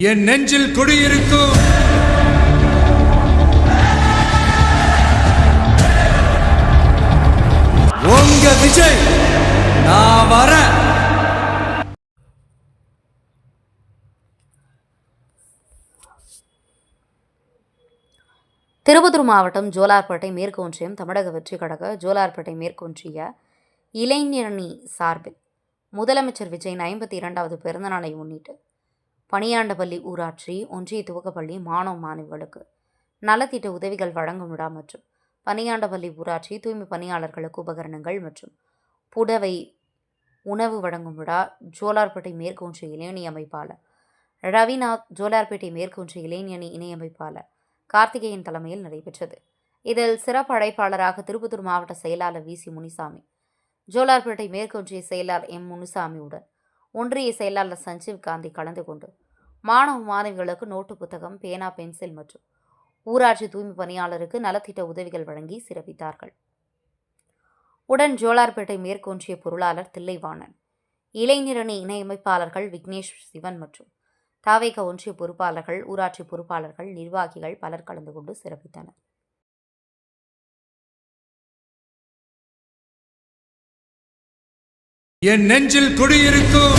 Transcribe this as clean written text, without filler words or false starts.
என் நெஞ்சில் குடியிருக்கும் உங்க விஜய் நான் வரேன். திருப்பத்தூர் மாவட்டம் ஜோலார்பேட்டை மேற்கு ஒன்றியம் தமிழக வெற்றி கழக ஜோலார்பேட்டை மேற்கு ஒன்றிய இளைஞரணி சார்பில் முதலமைச்சர் விஜயின் 52வது பிறந்தநாளை முன்னிட்டு பனியாண்டபள்ளி ஊராட்சி ஒன்றிய துவக்கப்பள்ளி மாணவ மாணவிகளுக்கு நலத்திட்ட உதவிகள் வழங்கும் விழா மற்றும் பனியாண்டபள்ளி ஊராட்சி தூய்மை பணியாளர்களுக்கு உபகரணங்கள் மற்றும் புடவை உணவு வழங்கும் விழா ஜோலார்பேட்டை மேற்கு ஒன்றிய இளைஞணி அமைப்பாளர் ரவிநாத், ஜோலார்பேட்டை மேற்கு ஒன்றிய இளைஞணி இணையமைப்பாளர் கார்த்திகேயன் தலைமையில் நடைபெற்றது. இதில் சிறப்பு அழைப்பாளராக திருப்பத்தூர் மாவட்ட செயலாளர் வி.சி. முனிசாமி, ஜோலார்பேட்டை மேற்கு ஒன்றிய செயலாளர் எம். முனுசாமியுடன் ஒன்றிய செயலாளர் சஞ்சீவ் காந்தி கலந்து கொண்டு மாணவ மாணவிகளுக்கு நோட்டு புத்தகம், பேனா, பென்சில் மற்றும் ஊராட்சி தூய்மை பணியாளருக்கு நலத்திட்ட உதவிகள் வழங்கி சிறப்பித்தார்கள். உடன் ஜோலார்பேட்டை மேற்கு ஒன்றிய பொருளாளர் தில்லைவாணன், இளைஞரணி இணையமைப்பாளர்கள் விக்னேஷ், சிவன் மற்றும் தாவேக ஒன்றிய பொறுப்பாளர்கள், ஊராட்சி பொறுப்பாளர்கள், நிர்வாகிகள் பலர் கலந்து கொண்டு சிறப்பித்தனர். என் நெஞ்சில் குடியிருக்கும்